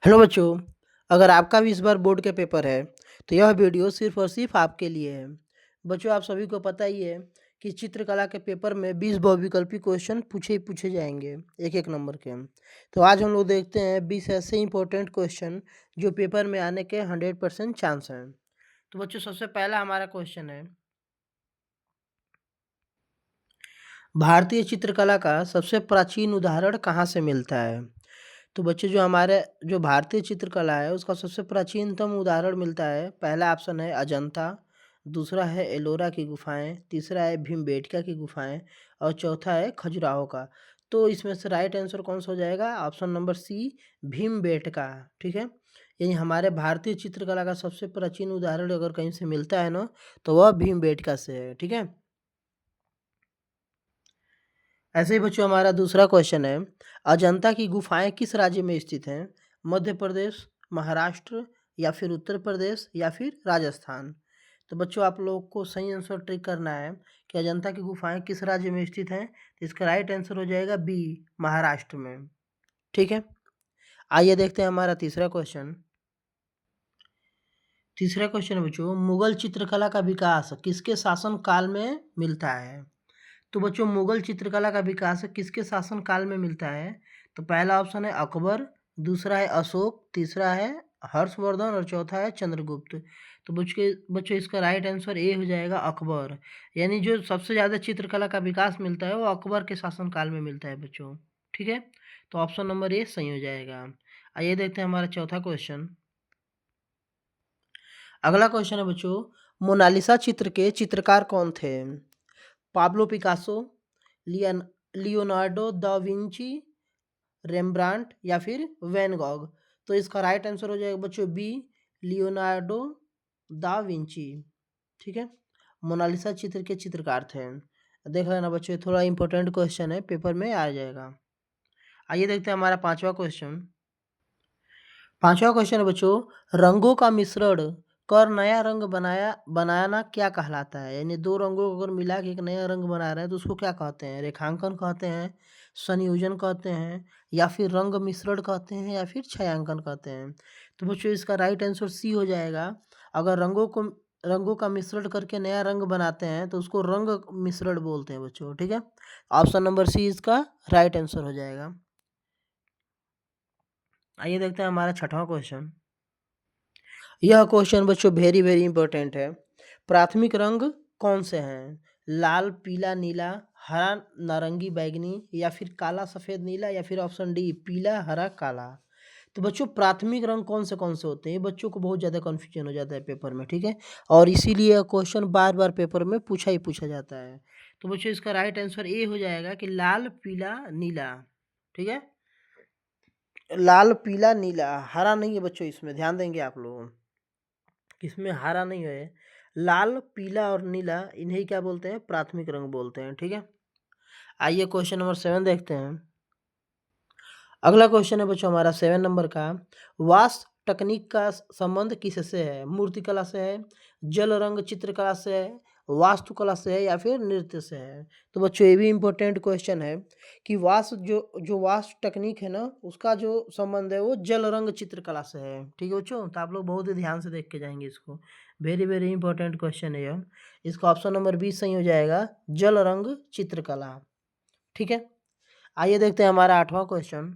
Hello बच्चों, अगर आपका भी इस बार बोर्ड के पेपर है, तो यह वीडियो सिर्फ़ और सिर्फ़ आपके लिए है। बच्चों, आप सभी को पता ही है कि चित्रकला के पेपर में 20 बहुविकल्पी क्वेश्चन पूछे ही पूछे जाएँगे, एक-एक नंबर के। तो आज हम लोग देखते हैं 20 ऐसे इम्पोर्टेंट क्वेश्चन जो पेपर में आने के 100% चांस हैं। तो बच्चों, सबसे पहला हमारा क्वेश्चन है, भारतीय चित्रकला का सबसे प्राचीन उदाहरण कहाँ से मिलता है? तो बच्चे जो भारतीय चित्रकला है उसका सबसे प्राचीनतम उदाहरण मिलता है। पहला ऑप्शन है अजंता, दूसरा है एलोरा की गुफाएँ, तीसरा है भीमबेटका की गुफाएँ और चौथा है खजुराहो का। तो इसमें से राइट आंसर कौन-सा हो जाएगा? ऑप्शन नंबर सी भीमबेटका, ठीक है? यानी हमारे भारतीय चित्रकला का सबसे प्राचीन उदाहरण अगर कहीं से मिलता है ना, तो वह भीमबेटका से है, ठीक है? ऐसे ही बच्चों हमारा दूसरा क्वेश्चन है, अजंता की गुफाएँ किस राज्य में स्थित हैं? मध्य प्रदेश, महाराष्ट्र या फिर उत्तर प्रदेश या फिर राजस्थान? तो बच्चों आप लोग को सही आंसर टिक करना है कि अजंता की गुफाएँ किस राज्य में स्थित हैं? तो इसका राइट आंसर हो जाएगा बी, महाराष्ट्र में। ठीक है? आइए देखते हैं हमारा तीसरा क्वेश्चन। तीसरा क्वेश्चन है बच्चों, मुगल चित्रकला का विकास किसके शासन काल में मिलता है? तो बच्चों मुगल चित्रकला का विकास किसके शासन काल में मिलता है? तो पहला ऑप्शन है अकबर, दूसरा है अशोक, तीसरा है हर्षवर्धन और चौथा है चंद्रगुप्त। तो बच्चों इसका राइट आंसर ए हो जाएगा अकबर। यानी जो सबसे ज़्यादा चित्रकला का विकास मिलता है वो अकबर के शासन काल में मिलता है बच्चों। ठीक है, तो ऑप्शन नंबर ए सही हो जाएगा। आइए देखते हैं हमारा चौथा क्वेश्चन। अगला क्वेश्चन है बच्चों, मोनालिसा चित्र के चित्रकार कौन थे? पाब्लो पिकासो, लियन लियोनार्डो दा विंची, रेम्ब्रांट या फिर वैन गॉग? तो इसका राइट आंसर हो जाएगा बच्चों बी, लियोनार्डो दा विंची। ठीक है, मोनालिसा चित्र के चित्रकार थे। देख लेना बच्चों, ये थोड़ा इंपॉर्टेंट क्वेश्चन है, पेपर में आ जाएगा। आइए देखते हैं हमारा पांचवा क्वेश्चन। पांचवा क्वेश्चन है बच्चों, रंगों का मिश्रण कर नया रंग बनाना क्या कहलाता है? यानी दो रंगों को अगर मिला के एक नया रंग बना रहे हैं तो उसको क्या कहते हैं? रेखांकन कहते हैं, संयोजन कहते हैं या फिर रंग मिश्रण कहते हैं या फिर छायांकन कहते हैं? तो बच्चों इसका राइट आंसर सी हो जाएगा। अगर रंगों का मिश्रण करके नया रंग बनाते हैं तो उसको रंग मिश्रण बोलते हैं बच्चों। ठीक है, ऑप्शन नंबर सी इसका राइट आंसर हो जाएगा। आइए देखते हैं हमारा छठवां क्वेश्चन। यह क्वेश्चन बच्चों वेरी वेरी इंपॉर्टेंट है। प्राथमिक रंग कौन से हैं? लाल, पीला, नीला, हरा, नारंगी, बैंगनी या फिर काला, सफ़ेद, नीला या फिर ऑप्शन डी पीला, हरा, काला? तो बच्चों प्राथमिक रंग कौन से होते हैं? ये बच्चों को बहुत ज़्यादा कन्फ्यूजन हो जाता है पेपर में, ठीक है? और इसीलिए यह क्वेश्चन बार-बार पेपर में पूछा ही पूछा जाता है। तो बच्चों इसका राइट आंसर ए हो जाएगा कि लाल, पीला, नीला। ठीक है? लाल, पीला, नीला, हरा नहीं है बच्चों, इसमें ध्यान देंगे आप लोग। इसमें हरा नहीं है, लाल, पीला और नीला इन्हें क्या बोलते हैं? प्राथमिक रंग बोलते हैं। ठीक है, आइए क्वेश्चन नंबर 7 देखते हैं। अगला क्वेश्चन है बच्चों हमारा 7 नंबर का, वास्प तकनीक का संबंध किससे है? मूर्तिकला से है, जल रंग चित्रकला से है, वास्तुकला से है या फिर नृत्य से है? तो बच्चों ये भी इम्पोर्टेंट क्वेश्चन है कि वास्तु जो जो वास्तु तकनीक है ना, उसका जो संबंध है वो जल रंग चित्रकला से है। ठीक है बच्चों, तो आप लोग बहुत ही ध्यान से देख के जाएंगे इसको। वेरी वेरी इंपॉर्टेंट क्वेश्चन है यह। इसका ऑप्शन नंबर बी सही हो जाएगा, जल रंग चित्रकला। ठीक है, आइए देखते हैं हमारा आठवां क्वेश्चन।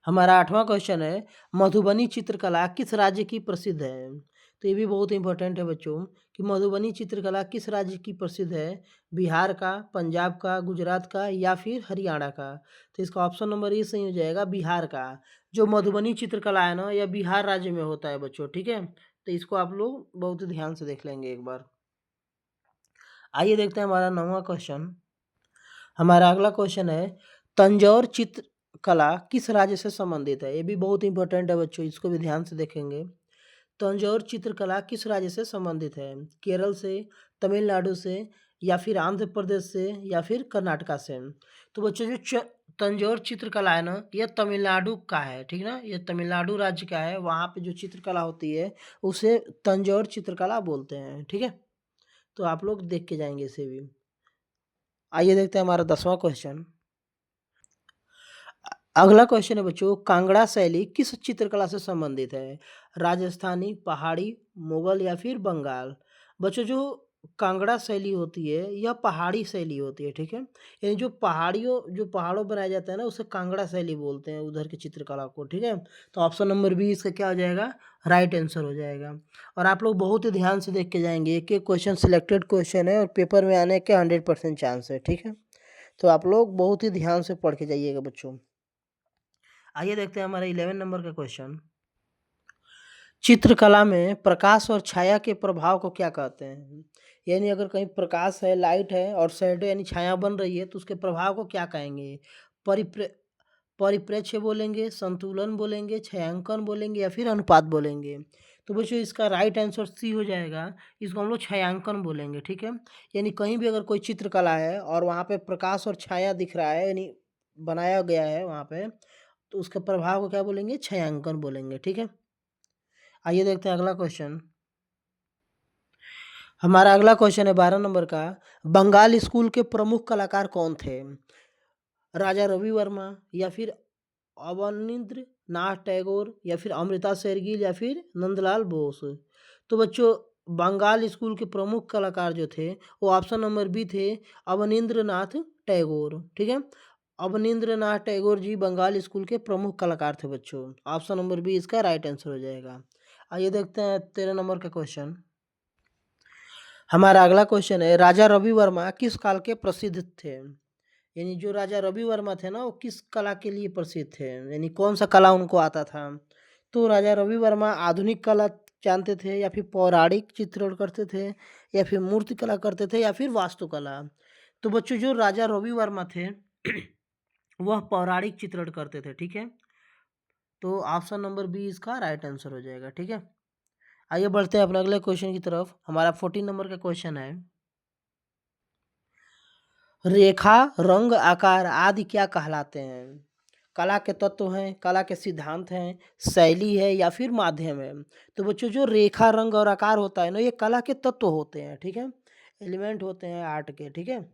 हमारा आठवां क्वेश्चन है, मधुबनी चित्रकला किस राज्य की प्रसिद्ध है? तो ये भी बहुत इंपॉर्टेंट है बच्चों कि मधुबनी चित्रकला किस राज्य की प्रसिद्ध है? बिहार का, पंजाब का, गुजरात का या फिर हरियाणा का? तो इसका ऑप्शन नंबर ए सही हो जाएगा, बिहार का। जो मधुबनी चित्रकला है ना, यह बिहार राज्य में होता है बच्चों। ठीक है, तो इसको आप लोग बहुत ही ध्यान से देख लेंगे एक बार। आइए देखते हैं हमारा 9वां क्वेश्चन। हमारा अगला क्वेश्चन है, तंजौर चित्रकला किस राज्य से संबंधित है? ये भी बहुत इंपॉर्टेंट है बच्चों, इसको भी ध्यान से देखेंगे। तंजौर चित्रकला किस राज्य से संबंधित है? केरल से, तमिलनाडु से या फिर आंध्र प्रदेश से या फिर कर्नाटका से? तो बच्चों तंजौर चित्रकला है ना, यह तमिलनाडु का है। ठीक ना, यह तमिलनाडु राज्य का है। वहाँ पे जो चित्रकला होती है उसे तंजौर चित्रकला बोलते हैं। ठीक है, तो आप लोग देख के जाएंगे इसे भी। आइए देखते हैं हमारा 10वां क्वेश्चन। अगला क्वेश्चन है बच्चों, कांगड़ा शैली किस चित्रकला से संबंधित है? राजस्थानी, पहाड़ी, मुगल या फिर बंगाल? बच्चों जो कांगड़ा शैली होती है यह पहाड़ी शैली होती है, ठीक है? यानी जो पहाड़ों बनाया जाता है ना उसे कांगड़ा शैली बोलते हैं उधर की चित्रकला को, ठीक है? तो ऑप्शन नंबर बी इसका क्या हो जाएगा? राइट आंसर हो जाएगा। और आप लोग बहुत ही ध्यान से देख के जाएंगे, एक एक क्वेश्चन सिलेक्टेड क्वेश्चन है और पेपर में आने के 100% चांस है, ठीक है? तो आप लोग बहुत ही ध्यान से पढ़ के जाइएगा बच्चों। आइए देखते हैं हमारा 11 नंबर का क्वेश्चन। चित्रकला में प्रकाश और छाया के प्रभाव को क्या कहते हैं? यानी अगर कहीं प्रकाश है, लाइट है और शैडो यानी छाया बन रही है तो उसके प्रभाव को क्या कहेंगे? परिप्रे परिप्रेक्ष्य बोलेंगे, संतुलन बोलेंगे, छायांकन बोलेंगे या फिर अनुपात बोलेंगे? तो बच्चों इसका राइट आंसर सी हो जाएगा। इसको हम लोग छायांकन बोलेंगे, ठीक है? यानी कहीं भी अगर कोई चित्रकला है और वहाँ पे प्रकाश और छाया दिख रहा है यानी बनाया गया है वहाँ पे, तो उसके प्रभाव को क्या बोलेंगे? छायांकन बोलेंगे, ठीक है? आइए देखते हैं अगला क्वेश्चन। हमारा अगला क्वेश्चन है 12 नंबर का। बंगाल स्कूल के प्रमुख कलाकार कौन थे? राजा रवि वर्मा या फिर अवनींद्र नाथ टैगोर या फिर अमृता शेरगिल या फिर नंदलाल बोस? तो बच्चों बंगाल स्कूल के प्रमुख कलाकार जो थे वो ऑप्शन नंबर बी थे, अवनींद्र नाथ टैगोर, ठीक है? अवनींद्र नाथ टैगोर जी बंगाल स्कूल के प्रमुख कलाकार थे बच्चों। ऑप्शन नंबर बी इसका राइट आंसर हो जाएगा। आइए देखते हैं 13 नंबर का क्वेश्चन। हमारा अगला क्वेश्चन है, राजा रवि वर्मा किस काल के प्रसिद्ध थे? यानी जो राजा रवि वर्मा थे ना वो किस कला के लिए प्रसिद्ध थे, यानी कौन सा कला उनको आता था? तो राजा रवि वर्मा आधुनिक कला जानते थे या फिर पौराणिक चित्रण करते थे या फिर मूर्ति कला करते थे या फिर वास्तुकला? तो बच्चों जो राजा रवि वर्मा थे वह पौराणिक चित्रण करते थे, ठीक है? तो ऑप्शन नंबर बी इसका राइट आंसर हो जाएगा, ठीक है? आइए बढ़ते हैं अपने अगले क्वेश्चन की तरफ। हमारा 14 नंबर का क्वेश्चन है, रेखा, रंग, आकार आदि क्या कहलाते हैं? कला के तत्व हैं, कला के सिद्धांत हैं, शैली है या फिर माध्यम है? तो बच्चों जो रेखा, रंग और आकार होता है ना ये कला के तत्व होते हैं, ठीक है? एलिमेंट होते हैं आर्ट के, ठीक है?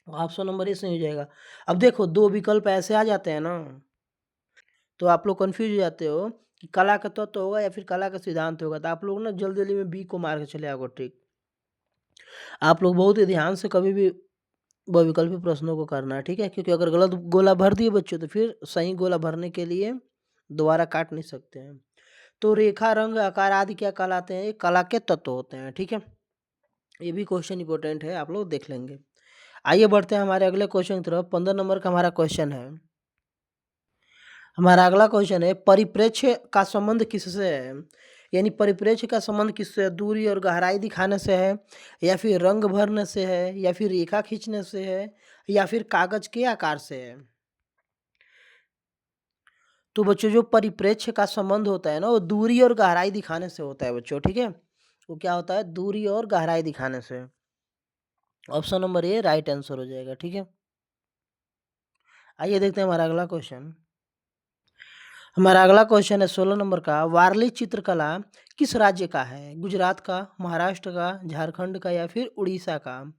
ऑप्शन नंबर ए सही हो जाएगा। अब देखो दो विकल्प ऐसे आ जाते हैं ना तो आप लोग कंफ्यूज हो जाते हो कि कला का तत्व होगा या फिर कला का सिद्धांत होगा, तो आप लोग ना जल्दी जल्दी में बी को मार के चले आओगे, ठीक? आप लोग बहुत ही ध्यान से कभी भी बहुविकल्पी प्रश्नों को करना है, ठीक है? क्योंकि अगर गलत गोला भर दिए बच्चों तो फिर सही गोला भरने के लिए दोबारा काट नहीं सकते हैं। तो रेखा, रंग, आकार आदि क्या कहलाते हैं? ये कला के तत्व होते हैं, ठीक है? ये भी क्वेश्चन इंपॉर्टेंट है, आप लोग देख लेंगे। आइए बढ़ते हैं हमारे अगले क्वेश्चन की तरफ। 15 नंबर का हमारा क्वेश्चन है। हमारा अगला क्वेश्चन है, परिप्रेक्ष्य का संबंध किससे है? यानी परिप्रेक्ष्य का संबंध किससे है? दूरी और गहराई दिखाने से है या फिर रंग भरने से है या फिर रेखा खींचने से है या फिर कागज के आकार से है? तो बच्चों जो परिप्रेक्ष्य का संबंध होता है ना वो दूरी और गहराई दिखाने से होता है बच्चों, ठीक है? वो क्या होता है? दूरी और गहराई दिखाने से। Option number A right answer हो जाएगा, ठीक है? आइए देखते हैं हमारा अगला क्वेश्चन। हमारा अगला क्वेश्चन है 16 नंबर का। वारली चित्रकला किस राज्य का है? गुजरात का, महाराष्ट्र का, झारखंड का या फिर उड़ीसा का?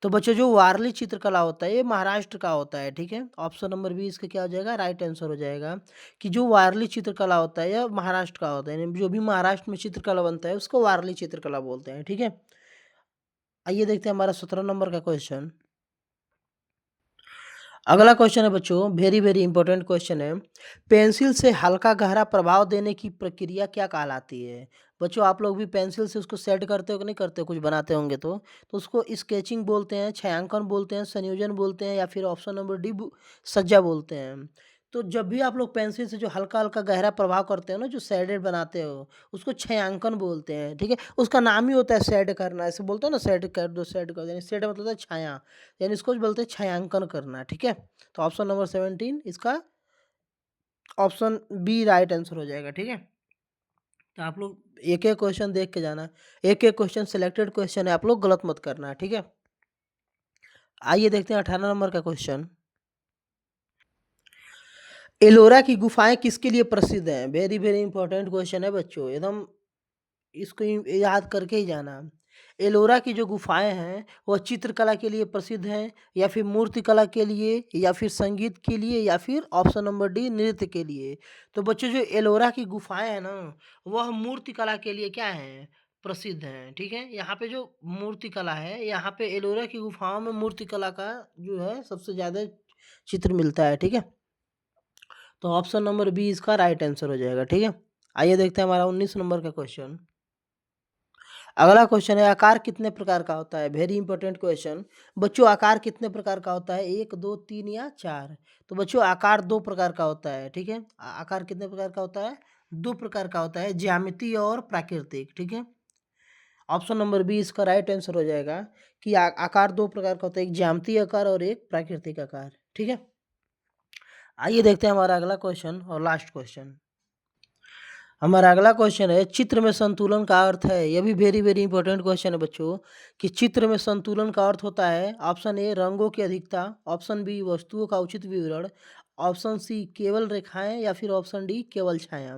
तो बच्चों जो वारली चित्रकला होता है ये महाराष्ट्र का होता है, ठीक है? ऑप्शन नंबर बी इसका क्या हो जाएगा? राइट आंसर हो जाएगा कि जो वारली चित्रकला होता है यह महाराष्ट्र का होता है, यानी जो भी महाराष्ट्र में चित्रकला बनता है उसको वारली चित्रकला बोलते हैं, ठीक है? आइए देखते हैं हमारा 17 नंबर का क्वेश्चन। अगला क्वेश्चन है बच्चों, वेरी वेरी इंपॉर्टेंट क्वेश्चन है। पेंसिल से हल्का गहरा प्रभाव देने की प्रक्रिया क्या कहलाती है? बच्चों आप लोग भी पेंसिल से उसको सेट करते हो कि नहीं करते हो, कुछ बनाते होंगे तो उसको स्केचिंग बोलते हैं, छायांकन बोलते हैं, संयोजन बोलते हैं या फिर ऑप्शन नंबर डी सज्जा बोलते हैं? तो जब भी आप लोग पेंसिल से जो हल्का हल्का गहरा प्रभाव करते हो ना जो शेडेड बनाते हो उसको छायांकन बोलते हैं, ठीक है? उसका नाम ही होता है शेड करना, ऐसे बोलते हो ना शेड कर दो, शेड कर दो, यानी शेड मतलब होता है छाया, यानी इसको बोलते हैं छायांकन करना, ठीक है? तो ऑप्शन नंबर 17 इसका ऑप्शन बी राइट आंसर हो जाएगा, ठीक है? तो आप लोग एक एक क्वेश्चन देख के जाना, एक एक क्वेश्चन सिलेक्टेड क्वेश्चन है, आप लोग गलत मत करना, ठीक है? आइए देखते हैं 18 नंबर का क्वेश्चन। एलोरा की गुफाएं किसके लिए प्रसिद्ध हैं? वेरी वेरी इंपॉर्टेंट क्वेश्चन है बच्चों, एकदम इसको याद करके ही जाना। एलोरा की जो गुफाएँ हैं, वह चित्रकला के लिए प्रसिद्ध हैं या फिर मूर्तिकला के लिए या फिर संगीत के लिए या फिर ऑप्शन नंबर डी नृत्य के लिए। तो बच्चों जो एलोरा की गुफाएँ हैं ना, वह मूर्तिकला के लिए क्या हैं? प्रसिद्ध हैं, ठीक है? यहाँ पे जो मूर्तिकला है, यहाँ पे एलोरा की गुफाओं में मूर्तिकला का जो है सबसे ज़्यादा चित्र मिलता है, ठीक है? तो ऑप्शन नंबर बी इसका राइट आंसर हो जाएगा, ठीक है? आइए देखते हैं हमारा 19 नंबर का क्वेश्चन। अगला क्वेश्चन है आकार कितने प्रकार का होता है? Very important question. बच्चों आकार कितने प्रकार का होता है? 1, 2, 3 या 4? तो बच्चों आकार 2 प्रकार का होता है, ठीक है? आकार कितने प्रकार का होता है? 2 प्रकार का होता है, ज्यामितीय और प्राकृतिक, ठीक है? ऑप्शन नंबर बी इसका राइट आंसर हो जाएगा कि आकार 2 प्रकार का होता है, एक ज्यामितीय आकार और एक प्राकृतिक आकार, ठीक है? आइए देखते हैं हमारा अगला क्वेश्चन और लास्ट क्वेश्चन। हमारा अगला क्वेश्चन है चित्र में संतुलन का अर्थ है। यह भी वेरी वेरी इंपॉर्टेंट क्वेश्चन है बच्चों कि चित्र में संतुलन का अर्थ होता है ऑप्शन ए रंगों की अधिकता, ऑप्शन बी वस्तुओं का उचित विवरण, ऑप्शन सी केवल रेखाएं या फिर ऑप्शन डी केवल छाया।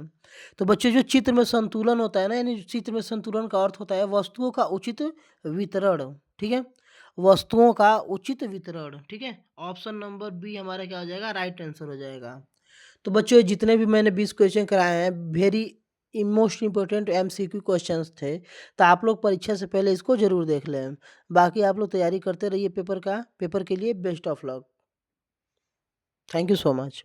तो बच्चों जो चित्र में संतुलन होता है ना, यानी चित्र में संतुलन का अर्थ होता है वस्तुओं का उचित वितरण, ठीक है? वस्तुओं का उचित वितरण, ठीक है? ऑप्शन नंबर बी हमारा क्या हो जाएगा? राइट आंसर हो जाएगा। तो बच्चों जितने भी मैंने 20 क्वेश्चन कराए हैं very most important MCQ questions थे, तो आप लोग परीक्षा से पहले इसको ज़रूर देख लें। बाकी आप लोग तैयारी करते रहिए पेपर के लिए best of luck. Thank you so much.